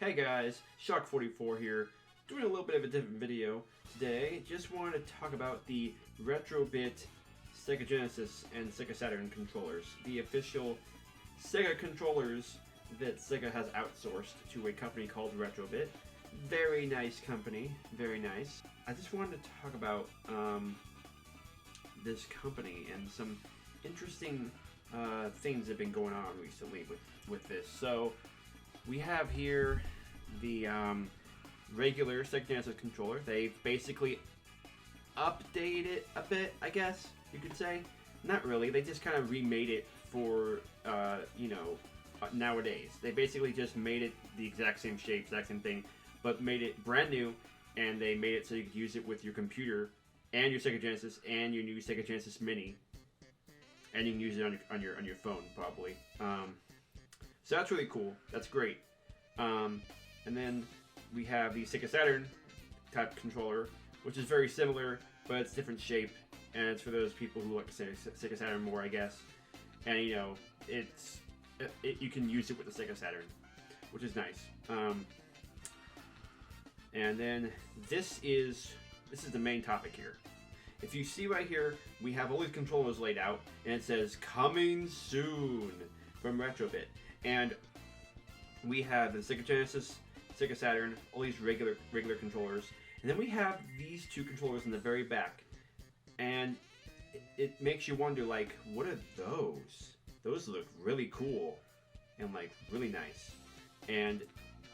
Hey guys, Shock44 here, doing a little bit of a different video today. Just wanted to talk about the Retrobit Sega Genesis and Sega Saturn controllers, the official Sega controllers that Sega has outsourced to a company called Retrobit. Very nice company, very nice. I just wanted to talk about this company and some interesting things that have been going on recently with this. So we have here the regular Sega Genesis controller. They basically updated it a bit, I guess you could say. Not really. They just kind of remade it for nowadays. They basically just made it the exact same shape, exact same thing, but made it brand new, and they made it so you could use it with your computer and your Sega Genesis and your new Sega Genesis Mini, and you can use it on your phone probably. So that's really cool. That's great. And then we have the Sega Saturn type controller, which is very similar, but it's different shape, and it's for those people who like Sega Saturn more, I guess. And you can use it with the Sega Saturn, which is nice. And then this is the main topic here. If you see right here, we have all these controllers laid out, and it says "Coming Soon" from Retrobit. And we have the Sega Genesis, Sega Saturn, all these regular controllers, and then we have these two controllers in the very back. And it makes you wonder, like, what are those? Those look really cool and like really nice. And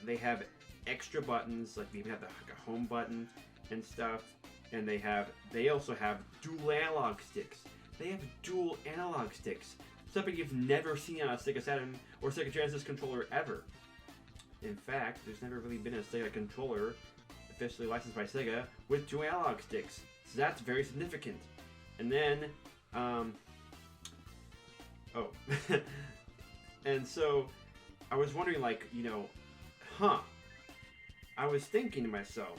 they have extra buttons, like they even have a home button and stuff. And they also have dual analog sticks. They have dual analog sticks. Something you've never seen on a Sega Saturn or Sega Genesis controller ever. In fact, there's never really been a Sega controller officially licensed by Sega with dual analog sticks. So that's very significant. And then, and so I was wondering, like, I was thinking to myself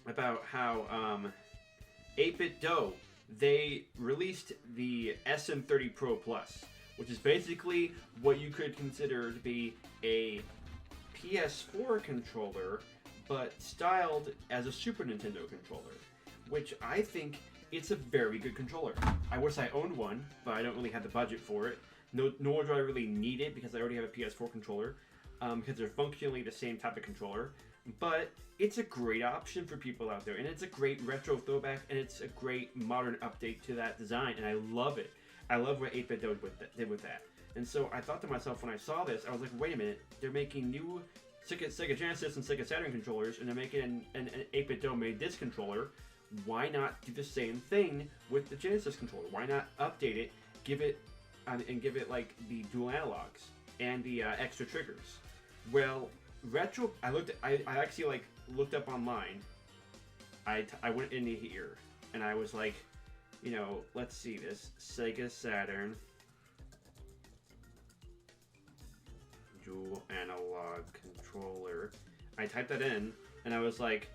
about how 8-Bit Do, they released the SM30 Pro Plus, which is basically what you could consider to be a PS4 controller, but styled as a Super Nintendo controller, which I think it's a very good controller. I wish I owned one, but I don't really have the budget for it. Nor do I really need it because I already have a PS4 controller, because they're functionally the same type of controller. But it's a great option for people out there, and it's a great retro throwback, and it's a great modern update to that design, and I love it. I love what 8-Bit Do did with that. And so I thought to myself when I saw this, I was like, wait a minute, they're making new Sega Genesis and Sega Saturn controllers, and they're making an 8-Bit Do made this controller. Why not do the same thing with the Genesis controller? Why not update it, give it like the dual analogs and the extra triggers? Well, I actually looked up online. I went into here and I was like, let's see this Sega Saturn dual analog controller. I typed that in and I was like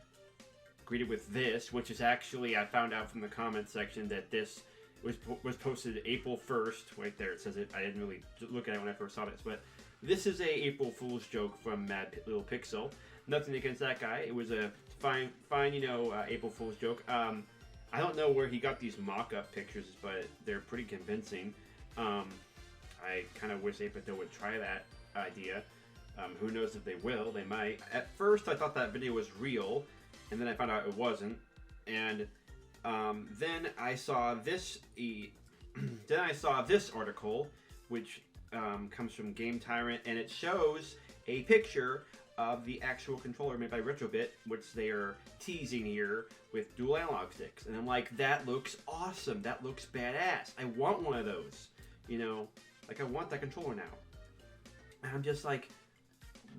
greeted with this, which is actually, I found out from the comments section that this was posted April 1st. Right there, it says it. I didn't really look at it when I first saw this, but this is a April Fool's joke from Mad Little Pixel. Nothing against that guy. It was a fine, April Fool's joke. I don't know where he got these mock-up pictures, but they're pretty convincing. I kind of wish 8-Bit Do would try that idea. Who knows if they will? They might. At first, I thought that video was real, and then I found out it wasn't. And then I saw this. Then I saw this article, which comes from Game Tyrant, and it shows a picture of the actual controller made by Retrobit, which they are teasing here with dual analog sticks. And I'm like, that looks awesome. That looks badass. I want one of those. I want that controller now. And I'm just like,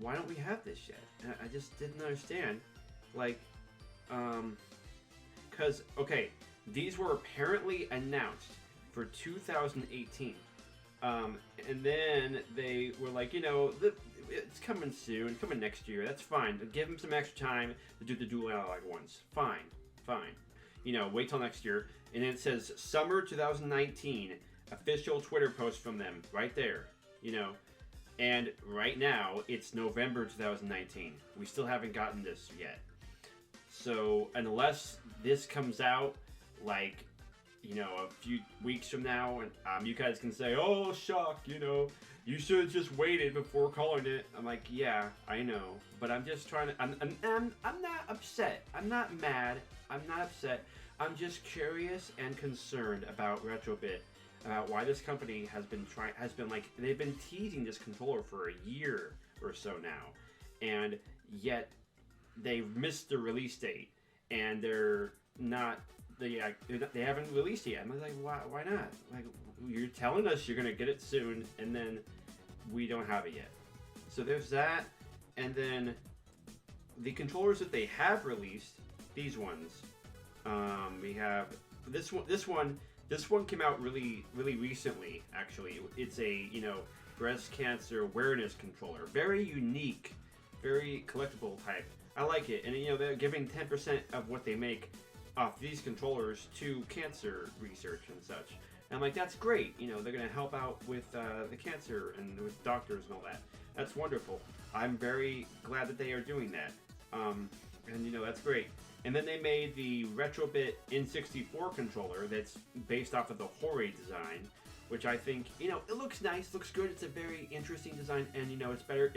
why don't we have this yet? And I just didn't understand. Because, okay, these were apparently announced for 2018. And then they were like, it's coming soon, coming next year, that's fine. Give them some extra time to do the dual analog ones. Fine. Wait till next year. And then it says, summer 2019, official Twitter post from them, right there. And right now, it's November 2019. We still haven't gotten this yet. So unless this comes out like, a few weeks from now, and you guys can say, "Oh, shock," you should have just waited before calling it. I'm like, yeah, I know, but I'm just trying to. I'm not upset. I'm not mad. I'm not upset. I'm just curious and concerned about Retrobit, about why this company they've been teasing this controller for a year or so now, and yet they've missed the release date, and they haven't released it yet. I'm like, why not? Like, you're telling us you're gonna get it soon, and then we don't have it yet. So there's that, and then the controllers that they have released, these ones. We have this one. This one came out really recently. Actually, it's a breast cancer awareness controller. Very unique, very collectible type. I like it, and they're giving 10% of what they make off these controllers to cancer research and such. And I'm like, that's great. They're going to help out with the cancer and with doctors and all that. That's wonderful. I'm very glad that they are doing that. And that's great. And then they made the Retrobit N64 controller that's based off of the Hori design, which I think, it looks nice, looks good. It's a very interesting design, and it's better.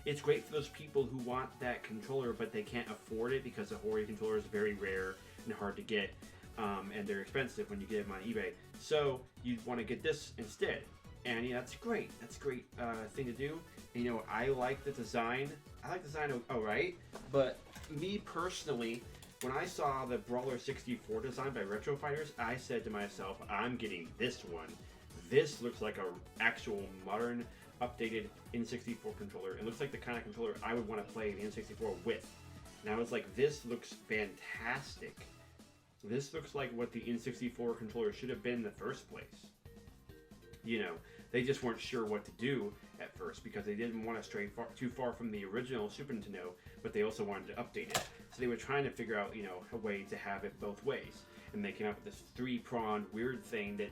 It's great for those people who want that controller, but they can't afford it because the Hori controller is very rare and hard to get, and they're expensive when you get them on eBay. So you'd want to get this instead, and that's great. That's a great thing to do. And, I like the design. I like the design, all right, but me personally, when I saw the Brawler 64 design by Retro Fighters, I said to myself, I'm getting this one. This looks like a actual modern, updated N64 controller. It looks like the kind of controller I would want to play the N64 with. And I was like, this looks fantastic. This looks like what the N64 controller should have been in the first place. They just weren't sure what to do at first because they didn't want to stray too far from the original Super Nintendo, but they also wanted to update it. So they were trying to figure out, a way to have it both ways. And they came up with this three-pronged weird thing that,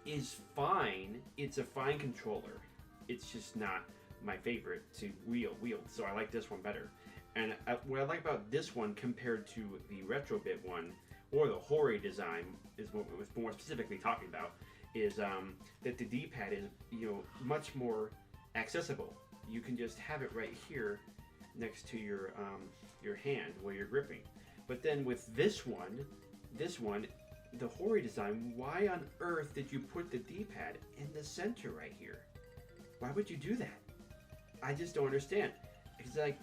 is fine. It's a fine controller. It's just not my favorite to wield. So I like this one better. And what I like about this one compared to the Retrobit one, or the Hori design, is what we're more specifically talking about, is that the D-pad is, much more accessible. You can just have it right here next to your hand where you're gripping. But then with this one, the Hori design, why on earth did you put the D-pad in the center right here? Why would you do that? I just don't understand. It's like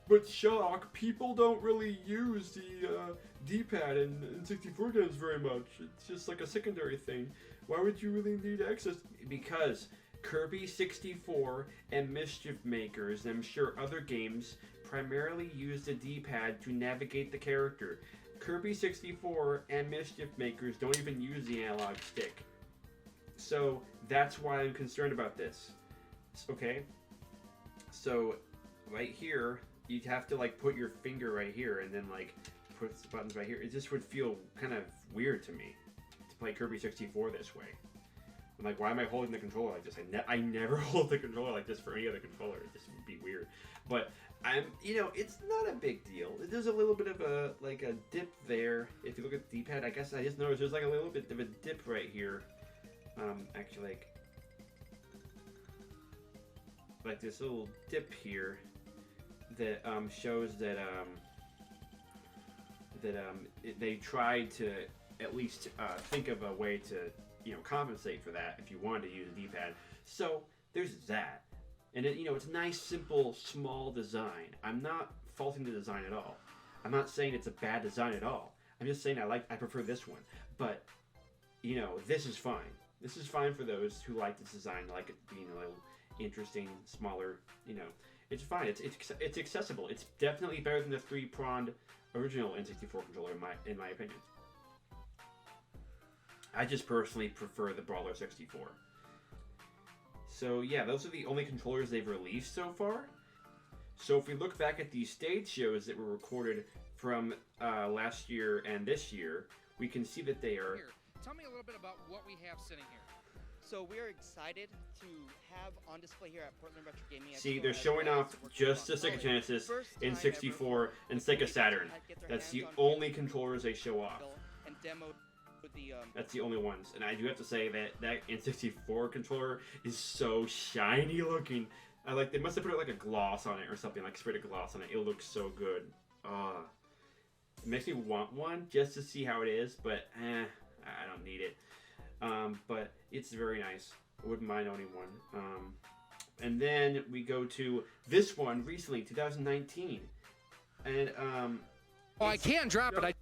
but shock, people don't really use the D-pad in 64 games very much. It's just like a secondary thing. Why would you really need access? Because Kirby 64 and Mischief Makers, and I'm sure other games, primarily use the D-pad to navigate the character. Kirby 64 and Mischief Makers don't even use the analog stick. So that's why I'm concerned about this. Okay? So right here, you'd have to put your finger right here and then put the buttons right here. It just would feel kind of weird to me to play Kirby 64 this way. I'm like, why am I holding the controller like this? I never hold the controller like this for any other controller. It just would be weird. But it's not a big deal. There's a little bit of a dip there. If you look at the D-pad, I guess I just noticed there's a little bit of a dip right here. Actually, like this little dip here that shows that they tried to at least think of a way to compensate for that if you wanted to use a D-pad. So there's that, and it's a nice, simple, small design. I'm not faulting the design at all. I'm not saying it's a bad design at all. I'm just saying I prefer this one. But this is fine. This is fine for those who like this design, like it being a little interesting, smaller. It's fine. It's accessible. It's definitely better than the three-pronged original N64 controller in my opinion. I just personally prefer the Brawler 64. So yeah, those are the only controllers they've released so far. So if we look back at these stage shows that were recorded from last year and this year, we can see that they are... Here, tell me a little bit about what we have sitting here. So we're excited to have on display here at Portland Retro Gaming Expo. See, they're showing off just the Sega Genesis, N64, and Sega Saturn. That's the only controllers they show off. And demo the, That's the only ones. And I do have to say that N64 controller is so shiny looking. I like, they must have put like a gloss on it or something, like sprayed a gloss on it. It looks so good. It makes me want one just to see how it is, but I don't need it. But it's very nice. I wouldn't mind owning one. And then we go to this one recently, 2019. And oh, I can drop it.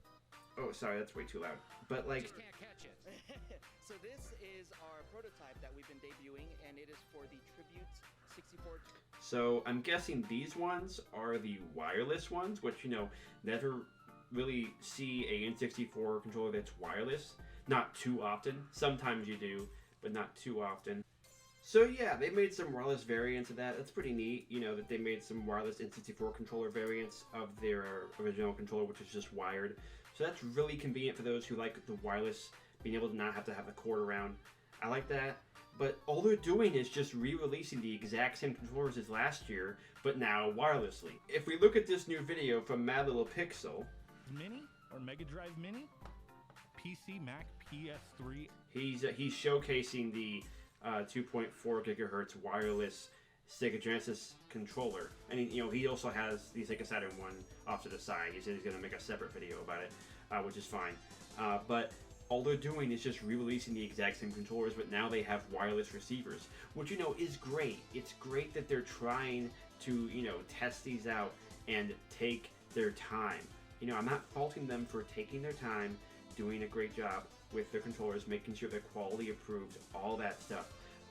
Oh, sorry, that's way too loud. But like, just can't catch it. So this is our prototype that we've been debuting, and it is for the Tribute 64. So I'm guessing these ones are the wireless ones, which, you know, never really see a N64 controller that's wireless. Not too often. Sometimes you do, but not too often. So yeah, they made some wireless variants of that. That's pretty neat, you know, that they made some wireless N64 controller variants of their original controller, which is just wired. So that's really convenient for those who like the wireless, being able to not have to have the cord around. I like that. But all they're doing is just re-releasing the exact same controllers as last year, but now wirelessly. If we look at this new video from Mad Little Pixel... Mini or Mega Drive Mini? PC, Mac, PS3. He's showcasing the 2.4 gigahertz wireless Sega Genesis controller, and he also has the Sega Saturn one off to the side. He said he's going to make a separate video about it, which is fine. But all they're doing is just re-releasing the exact same controllers, but now they have wireless receivers, which is great. It's great that they're trying to test these out and take their time. I'm not faulting them for taking their time, doing a great job with their controllers, making sure they're quality approved, all that stuff.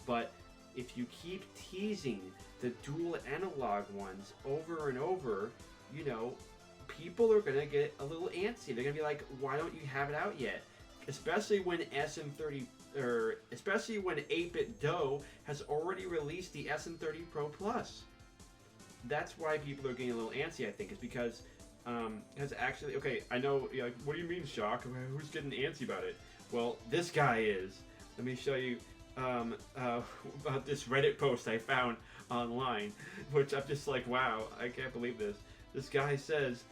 But if you keep teasing the dual analog ones over and over, people are gonna get a little antsy. They're gonna be like, why don't you have it out yet? Especially when especially when 8-Bit Do has already released the SM30 Pro Plus. That's why people are getting a little antsy, I think, is because actually, okay, I know, like, what do you mean, Shock? Who's getting antsy about it? Well, this guy is. Let me show you about this Reddit post I found online, which I'm just like, wow, I can't believe this. This guy says,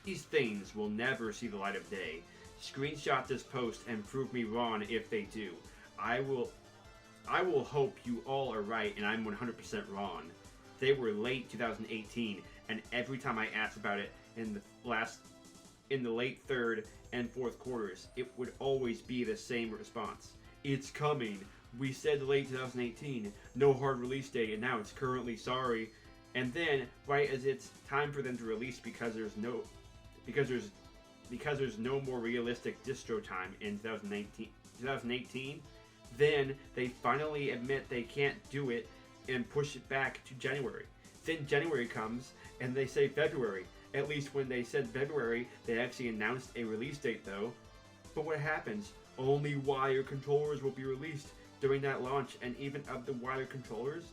these things will never see the light of day. Screenshot this post and prove me wrong if they do. I will hope you all are right and I'm 100% wrong. They were late 2018, and every time I asked about it in the late third and fourth quarters, it would always be the same response. It's coming. We said late 2018, no hard release date, and now it's currently sorry. And then, right as it's time for them to release because there's no more realistic distro time in 2018, then they finally admit they can't do it and push it back to January. Then January comes and they say February. At least when they said February, they actually announced a release date though. But what happens? Only wire controllers will be released during that launch, and even of the wire controllers,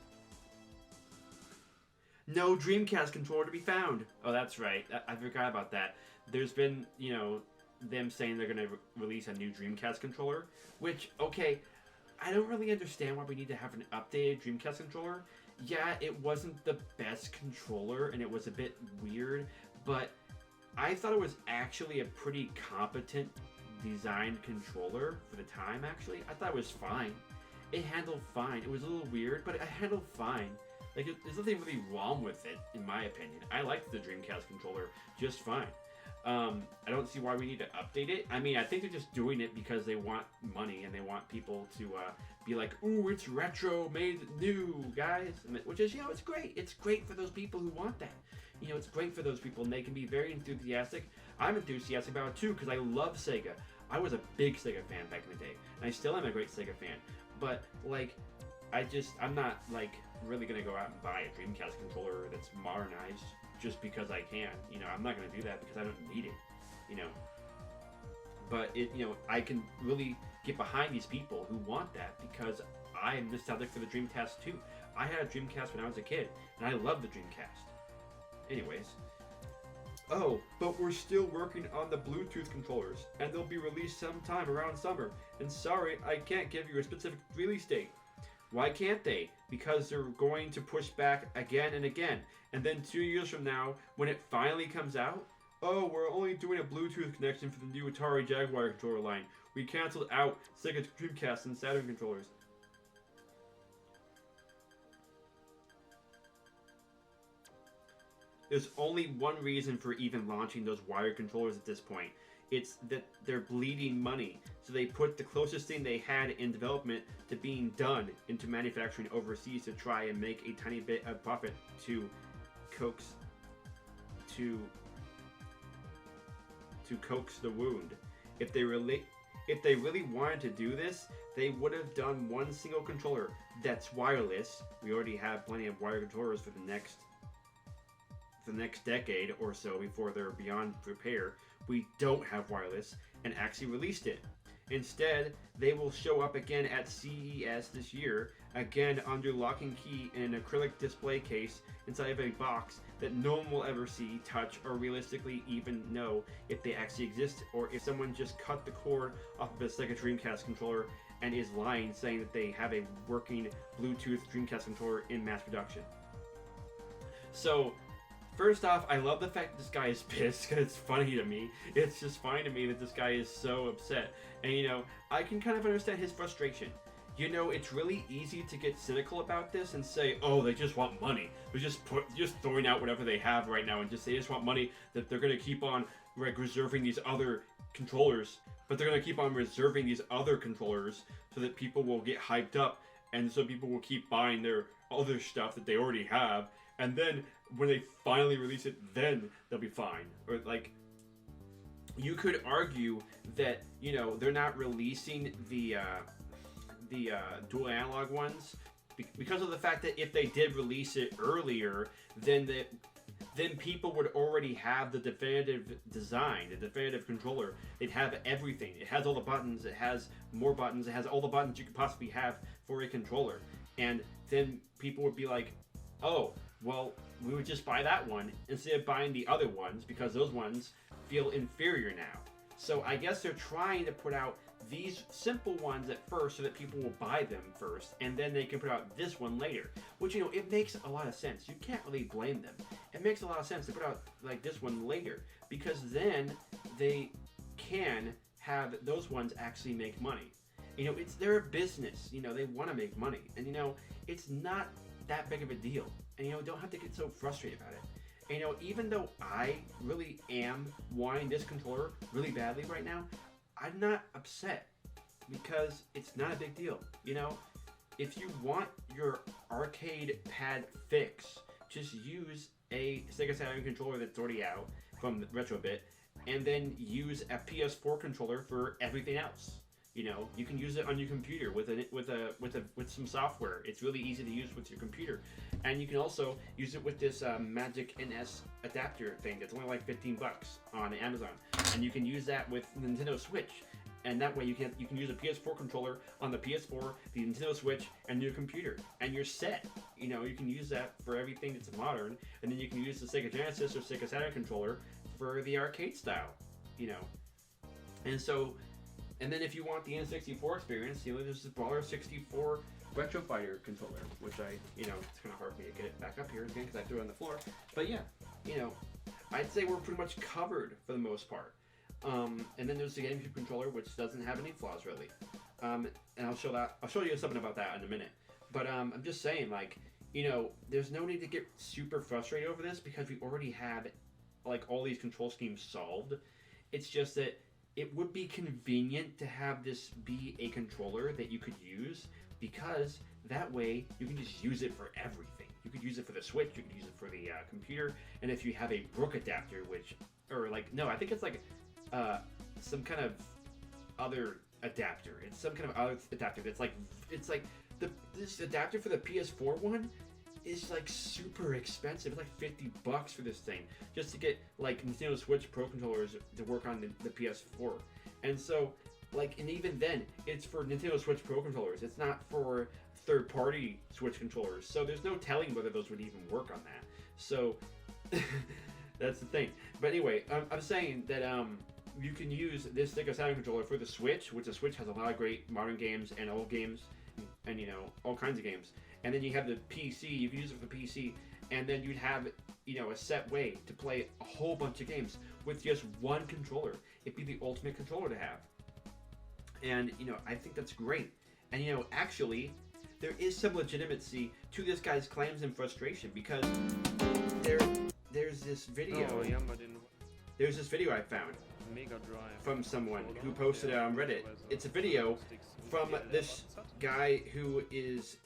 no Dreamcast controller to be found. Oh, that's right. I forgot about that. There's been, them saying they're going to release a new Dreamcast controller, which, okay, I don't really understand why we need to have an updated Dreamcast controller. Yeah, it wasn't the best controller, and it was a bit weird, but I thought it was actually a pretty competent designed controller for the time, actually. I thought it was fine. It handled fine. It was a little weird, but it handled fine. Like, there's nothing really wrong with it, in my opinion. I liked the Dreamcast controller just fine. I don't see why we need to update it. I mean, I think they're just doing it because they want money and they want people to be like, ooh, it's retro, made new, guys. Which is, it's great. It's great for those people who want that. It's great for those people, and they can be very enthusiastic. I'm enthusiastic about it too because I love Sega. I was a big Sega fan back in the day, and I still am a great Sega fan. But, like, I'm not, like, really going to go out and buy a Dreamcast controller that's modernized just because I can. I'm not going to do that because I don't need it, But, I can really get behind these people who want that because I am nostalgic for the Dreamcast too. I had a Dreamcast when I was a kid, and I love the Dreamcast. Anyways, Oh, but we're still working on the Bluetooth controllers, and they'll be released sometime around summer. And sorry, I can't give you a specific release date. Why can't they? Because they're going to push back again and again. And then 2 years from now, when it finally comes out, oh, we're only doing a Bluetooth connection for the new Atari Jaguar controller line. We canceled out Sega Dreamcast and Saturn controllers. There's only one reason for even launching those wired controllers at this point. It's that they're bleeding money. So they put the closest thing they had in development to being done into manufacturing overseas to try and make a tiny bit of profit to coax the wound. If they really wanted to do this, they would have done one single controller that's wireless. We already have plenty of wired controllers for the next decade or so before they're beyond repair. We don't have wireless, and actually released it. Instead, they will show up again at CES this year, again under lock and key in an acrylic display case inside of a box that no one will ever see, touch, or realistically even know if they actually exist, or if someone just cut the cord off of a Sega Dreamcast controller and is lying, saying that they have a working Bluetooth Dreamcast controller in mass production. So, first off, I love the fact that this guy is pissed, because it's funny to me. It's just funny to me that this guy is so upset. And, you know, I can kind of understand his frustration. You know, it's really easy to get cynical about this and say, oh, they just want money. They're just throwing out whatever they have right now, and they just want money, that they're going to keep on reserving these other controllers. But they're going to keep on reserving these other controllers so that people will get hyped up, and so people will keep buying their other stuff that they already have. And then when they finally release it, then they'll be fine. Or like, you could argue that, you know, they're not releasing the dual analog ones because of the fact that if they did release it earlier, then people would already have the definitive design, the definitive controller. They'd have everything. It has all the buttons. It has more buttons. It has all the buttons you could possibly have for a controller. And then people would be like, oh, well, we would just buy that one instead of buying the other ones because those ones feel inferior now. So I guess they're trying to put out these simple ones at first so that people will buy them first, and then they can put out this one later. Which, you know, it makes a lot of sense. You can't really blame them. It makes a lot of sense to put out like this one later, because then they can have those ones actually make money. You know, it's their business. You know, they want to make money, and you know, it's not that big of a deal. And you know, don't have to get so frustrated about it. And, you know, even though I really am wanting this controller really badly right now, I'm not upset because it's not a big deal. You know, if you want your arcade pad fix, just use a Sega Saturn controller that's already out from Retrobit, and then use a PS4 controller for everything else. You know, you can use it on your computer with some software. It's really easy to use with your computer, and you can also use it with this Magic NS adapter thing that's only like $15 on Amazon, and you can use that with Nintendo Switch, and that way you can use a PS4 controller on the PS4, the Nintendo Switch, and your computer, and you're set. You know, you can use that for everything that's modern, and then you can use the Sega Genesis or Sega Saturn controller for the arcade style. You know, and so. And then if you want the N64 experience, you know, there's the Brawler 64 Retro Fighter controller, which you know, it's kind of hard for me to get it back up here again because I threw it on the floor. But yeah, you know, I'd say we're pretty much covered for the most part. And then there's the GameCube controller, which doesn't have any flaws really. And I'll show you something about that in a minute. But I'm just saying, like, you know, there's no need to get super frustrated over this because we already have like all these control schemes solved. It's just that it would be convenient to have this be a controller that you could use, because that way you can just use it for everything. You could use it for the Switch, you could use it for the computer, and if you have a Brook adapter, I think it's like some kind of other adapter. It's some kind of other adapter that's like, this adapter for the PS4 one is like super expensive. It's like $50 for this thing just to get like Nintendo Switch Pro controllers to work on the PS4. And so, like, and even then, it's for Nintendo Switch Pro controllers. It's not for third-party Switch controllers. So there's no telling whether those would even work on that. So, That's the thing. But anyway, I'm saying that you can use this Sega Saturn controller for the Switch, which the Switch has a lot of great modern games and old games, and you know, all kinds of games. And then you have the PC. You can use it for the PC, and then you'd have, you know, a set way to play a whole bunch of games with just one controller. It'd be the ultimate controller to have. And you know, I think that's great. And you know, actually, there is some legitimacy to this guy's claims and frustration, because there's this video. There's this video I found from someone who posted it on Reddit. It's a video from this guy who is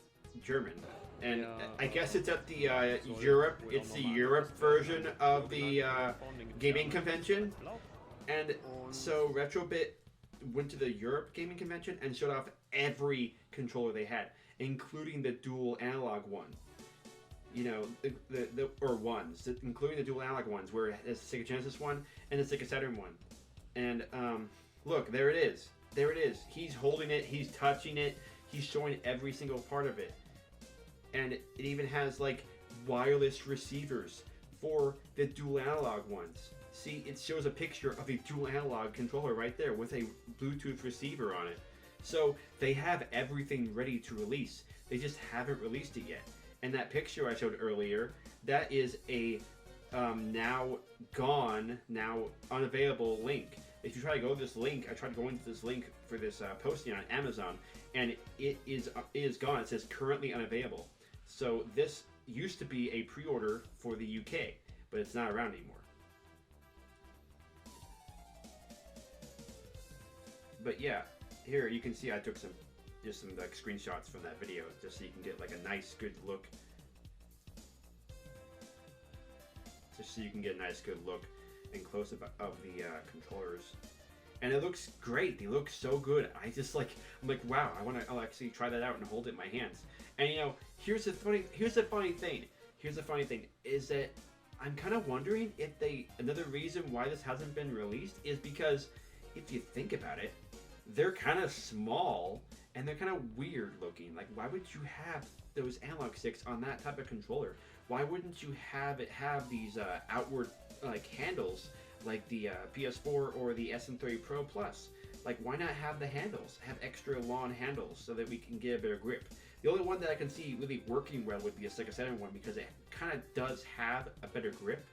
German, and I guess it's at the Europe. It's the Europe version of the gaming convention, and so Retrobit went to the Europe gaming convention and showed off every controller they had, including the dual analog one. You know, including the dual analog ones, where it's the Sega Genesis one and the Sega Saturn one. And look, there it is. There it is. He's holding it. He's touching it. He's showing every single part of it. And it even has like wireless receivers for the dual analog ones. See, it shows a picture of a dual analog controller right there with a Bluetooth receiver on it. So they have everything ready to release. They just haven't released it yet. And that picture I showed earlier, that is a now gone, now unavailable link. If you try to go to this link, I tried to go into this link for this posting on Amazon, and it is gone. It says currently unavailable. So this used to be a pre-order for the UK, but it's not around anymore. But yeah, here you can see I took some like screenshots from that video, just so you can get like a nice good look. Just so you can get a nice good look and close up of the controllers. And it looks great. They look so good. I'm like, wow, I'll actually try that out and hold it in my hands. And you know, here's the funny thing is that I'm kind of wondering if another reason why this hasn't been released is because if you think about it, they're kind of small and they're kind of weird looking. Like, why would you have those analog sticks on that type of controller? Why wouldn't you have it have these outward like handles like the PS4 or the SM30 Pro Plus? Like, why not have the handles? Have extra long handles so that we can get a better grip. The only one that I can see really working well would be a Sega Saturn one, because it kind of does have a better grip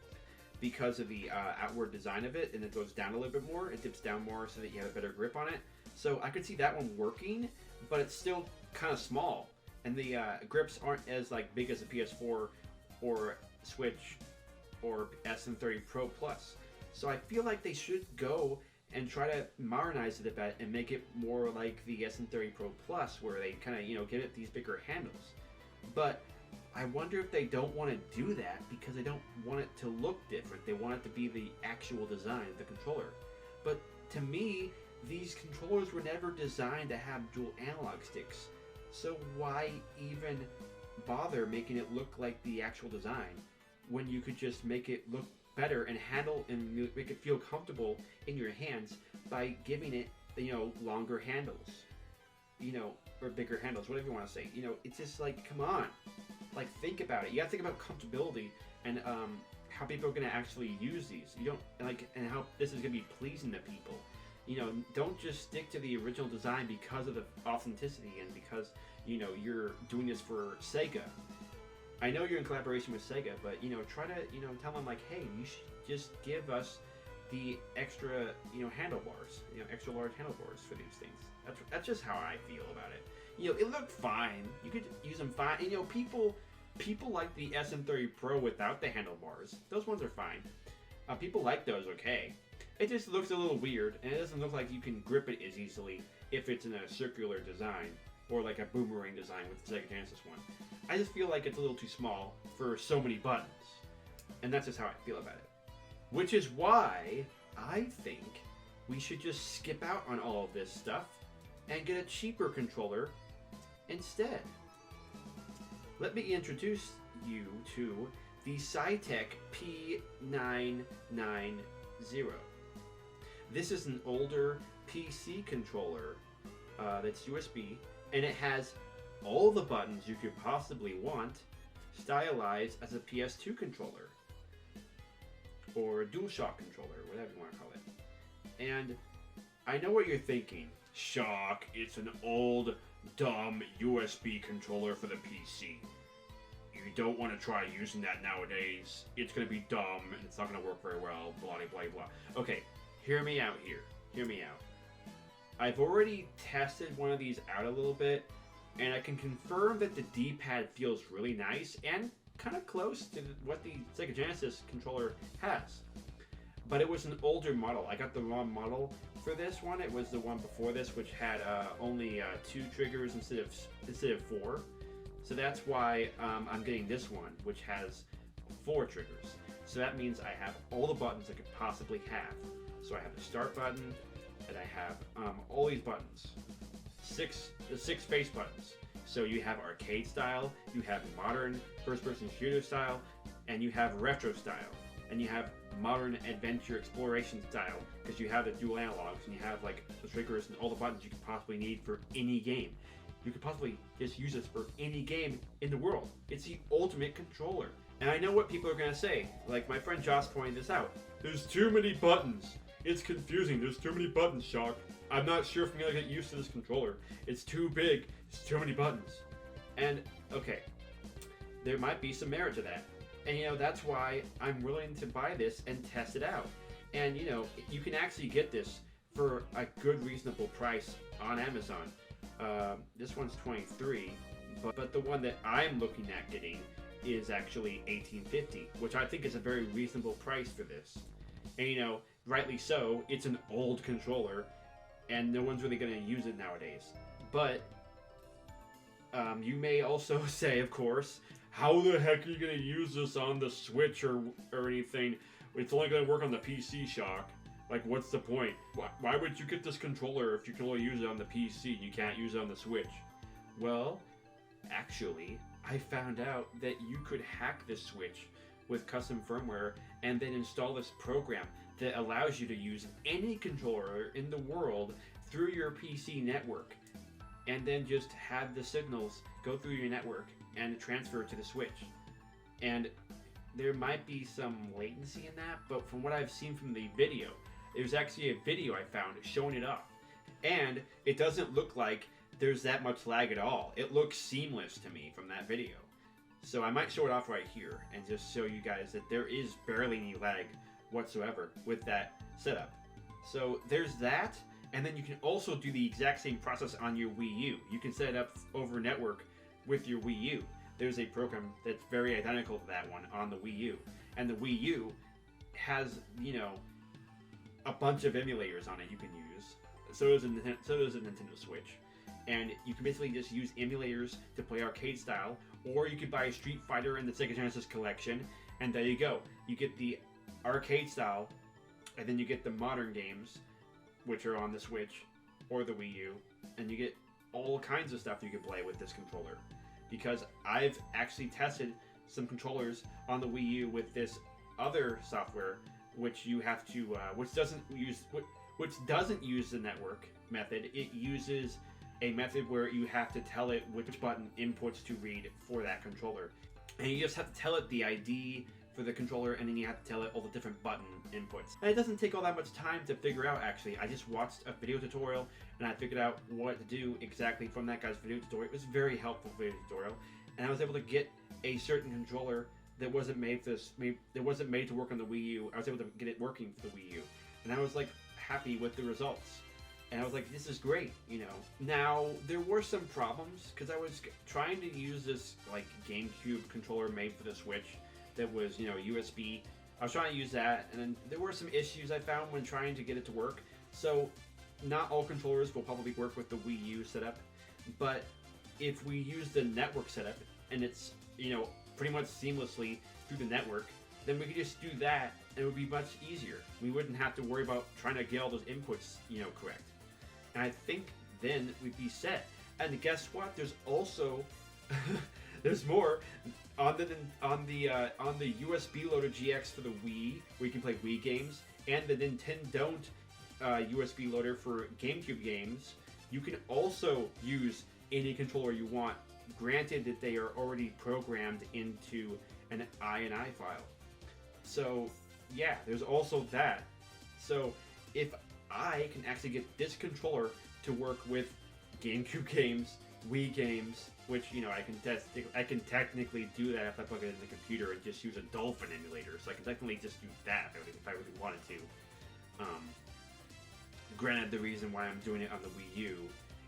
because of the outward design of it, and it goes down a little bit more. It dips down more so that you have a better grip on it. So I could see that one working, but it's still kind of small, and the grips aren't as like big as a PS4 or Switch or SM30 Pro Plus. So I feel like they should go and try to modernize it a bit and make it more like the SM30 Pro Plus, where they kind of, you know, give it these bigger handles. But I wonder if they don't want to do that because they don't want it to look different. They want it to be the actual design of the controller. But to me, these controllers were never designed to have dual analog sticks. So why even bother making it look like the actual design when you could just make it look better and handle and make it feel comfortable in your hands by giving it, you know, longer handles, you know, or bigger handles, whatever you want to say. You know, it's just like, come on, like, think about it. You gotta think about comfortability and how people are gonna actually use these. You don't like, and how this is gonna be pleasing to people. You know, don't just stick to the original design because of the authenticity and because, you know, you're doing this for Sega. I know you're in collaboration with Sega, but, you know, try to, you know, tell them, like, hey, you should just give us the extra, you know, handlebars, you know, extra large handlebars for these things. That's just how I feel about it. You know, it looked fine. You could use them fine. And, you know, people like the SM30 Pro without the handlebars. Those ones are fine. People like those, okay. It just looks a little weird, and it doesn't look like you can grip it as easily if it's in a circular design or like a boomerang design with the Sega Genesis one. I just feel like it's a little too small for so many buttons, and that's just how I feel about it. Which is why I think we should just skip out on all of this stuff and get a cheaper controller instead. Let me introduce you to the Saitek P990. This is an older PC controller that's USB, and it has all the buttons you could possibly want, stylized as a PS2 controller. or DualShock controller, whatever you want to call it. And I know what you're thinking. Shock, it's an old, dumb USB controller for the PC. You don't want to try using that nowadays. It's going to be dumb and it's not going to work very well, blah, blah, blah. Okay, hear me out here. Hear me out. I've already tested one of these out a little bit, and I can confirm that the D-pad feels really nice and kind of close to what the Sega Genesis controller has. But it was an older model. I got the wrong model for this one. It was the one before this, which had only 2 triggers instead of 4. So that's why I'm getting this one, which has 4 triggers. So that means I have all the buttons I could possibly have. So I have the start button, and I have all these buttons. The 6 face buttons. So you have arcade style, you have modern first-person shooter style, and you have retro style. And you have modern adventure exploration style, because you have the dual analogs, and you have like the triggers and all the buttons you could possibly need for any game. You could possibly just use this for any game in the world. It's the ultimate controller. And I know what people are going to say. Like my friend Josh pointed this out. There's too many buttons. It's confusing. There's too many buttons, Shock. I'm not sure if I'm going to get used to this controller. It's too big. It's too many buttons. And, okay, there might be some merit to that. And, you know, that's why I'm willing to buy this and test it out. And, you know, you can actually get this for a good, reasonable price on Amazon. This one's $23, but the one that I'm looking at getting is actually $18.50, which I think is a very reasonable price for this. And, you know, rightly so, it's an old controller, and no one's really going to use it nowadays. But you may also say, of course, how the heck are you going to use this on the Switch or anything? It's only going to work on the PC, Shock. Like, what's the point? Why would you get this controller if you can only use it on the PC and you can't use it on the Switch? Well, actually, I found out that you could hack this Switch with custom firmware and then install this program that allows you to use any controller in the world through your PC network, and then just have the signals go through your network and transfer to the Switch. And there might be some latency in that, but from what I've seen from the video, there's actually a video I found showing it off. And it doesn't look like there's that much lag at all. It looks seamless to me from that video. So I might show it off right here and just show you guys that there is barely any lag whatsoever with that setup. So there's that, and then you can also do the exact same process on your Wii U. You can set it up over network with your Wii U. There's a program that's very identical to that one on the Wii U. And the Wii U has, you know, a bunch of emulators on it you can use. So does a Nintendo Switch. And you can basically just use emulators to play arcade style, or you could buy Street Fighter in the Sega Genesis collection, and there you go. You get the arcade style, and then you get the modern games, which are on the Switch or the Wii U, and you get all kinds of stuff you can play with this controller. Because I've actually tested some controllers on the Wii U with this other software, which you have to, which doesn't use the network method. It uses a method where you have to tell it which button inputs to read for that controller, and you just have to tell it the ID for the controller, and then you have to tell it all the different button inputs. And it doesn't take all that much time to figure out, actually. I just watched a video tutorial, and I figured out what to do exactly from that guy's video tutorial. It was a very helpful video tutorial, and I was able to get a certain controller that wasn't made for this. It wasn't made to work on the Wii U. I was able to get it working for the Wii U, and I was like happy with the results. And I was like, this is great, you know. Now, there were some problems, because I was trying to use this, like, GameCube controller made for the Switch that was, you know, USB. I was trying to use that, and then there were some issues I found when trying to get it to work. So, not all controllers will probably work with the Wii U setup, but if we use the network setup, and it's, you know, pretty much seamlessly through the network, then we could just do that, and it would be much easier. We wouldn't have to worry about trying to get all those inputs, you know, correct. And I think then we'd be set. And guess what? There's also there's more on the USB loader GX for the Wii, where you can play Wii games, and the Nintendo USB loader for GameCube games. You can also use any controller you want, granted that they are already programmed into an INI file. So yeah, there's also that. So if I can actually get this controller to work with GameCube games, Wii games, which, you know, I can technically do that if I plug it in the computer and just use a Dolphin emulator. So I can technically just do that if I really wanted to. Granted, the reason why I'm doing it on the Wii U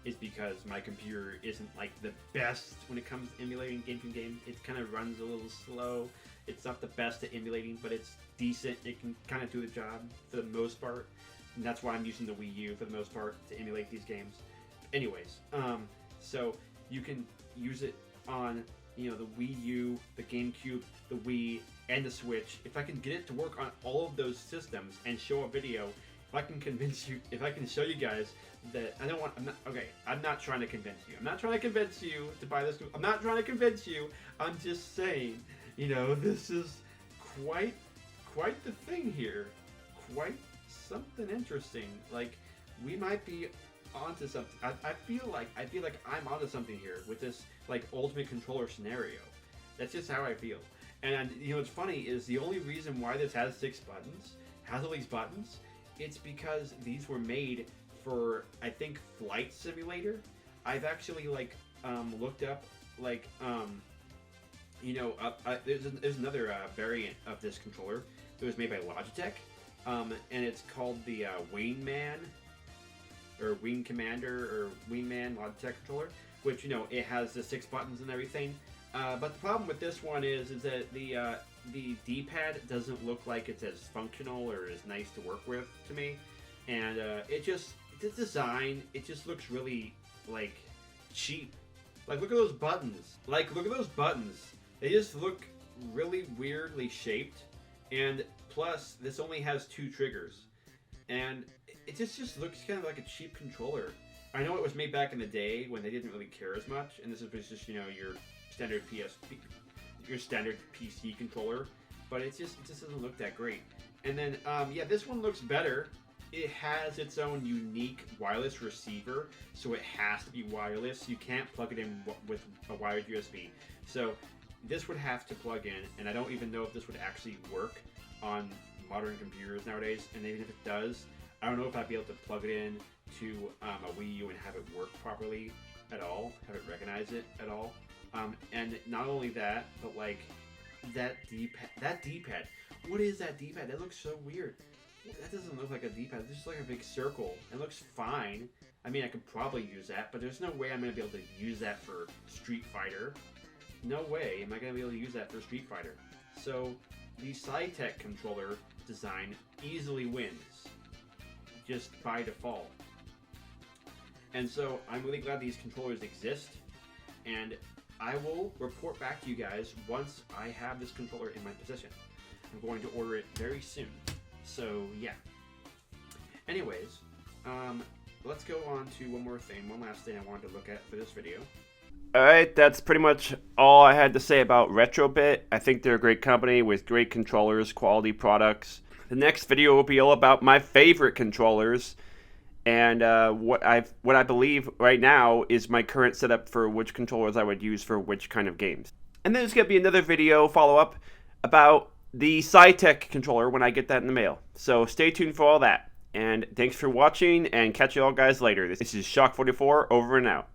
is because my computer isn't like the best when it comes to emulating GameCube games. It kind of runs a little slow. It's not the best at emulating, but it's decent. It can kind of do the job for the most part. And that's why I'm using the Wii U for the most part to emulate these games. Anyways, so you can use it on, you know, the Wii U, the GameCube, the Wii, and the Switch. If I can get it to work on all of those systems and show a video, if I can convince you, if I can show you guys that I'm not trying to convince you. I'm not trying to convince you to buy this. I'm not trying to convince you. I'm just saying, you know, this is quite the thing here. Quite something interesting. Like, we might be onto something. I feel like I'm onto something here with this, like, ultimate controller scenario. That's just how I feel. And, you know, what's funny is the only reason why this has 6 buttons, has all these buttons, it's because these were made for, I think, Flight Simulator. I've actually, like, looked up, like, you know, there's another variant of this controller that was made by Logitech, and it's called the Wingman, or Wing Commander, or Wingman Logitech controller, which, you know, it has the 6 buttons and everything. But the problem with this one is that the D-pad doesn't look like it's as functional or as nice to work with to me, and the design, it just looks really, like, cheap. Like, look at those buttons. Like, look at those buttons. They just look really weirdly shaped, and plus, this only has 2 triggers, and it just looks kind of like a cheap controller. I know it was made back in the day when they didn't really care as much, and this was just, you know, your standard PC controller, but it just doesn't look that great. And then, yeah, this one looks better. It has its own unique wireless receiver, so it has to be wireless. You can't plug it in with a wired USB. So this would have to plug in, and I don't even know if this would actually work on modern computers nowadays. And even if it does, I don't know if I'd be able to plug it in to a Wii U and have it work properly at all, have it recognize it at all. And not only that, but like that D-pad. What is that D-pad? That looks so weird. That doesn't look like a D-pad. It's just like a big circle. It looks fine. I mean, I could probably use that, but there's no way I'm going to be able to use that for Street Fighter. No way am I going to be able to use that for Street Fighter. So the Saitek controller design easily wins, just by default. And so I'm really glad these controllers exist, and I will report back to you guys once I have this controller in my possession. I'm going to order it very soon. So yeah. Anyways, let's go on to one last thing I wanted to look at for this video. Alright, that's pretty much all I had to say about Retrobit. I think they're a great company with great controllers, quality products. The next video will be all about my favorite controllers, and what I believe right now is my current setup for which controllers I would use for which kind of games. And then there's going to be another video follow-up about the Saitek controller when I get that in the mail. So stay tuned for all that. And thanks for watching, and catch you all guys later. This is Shock44, over and out.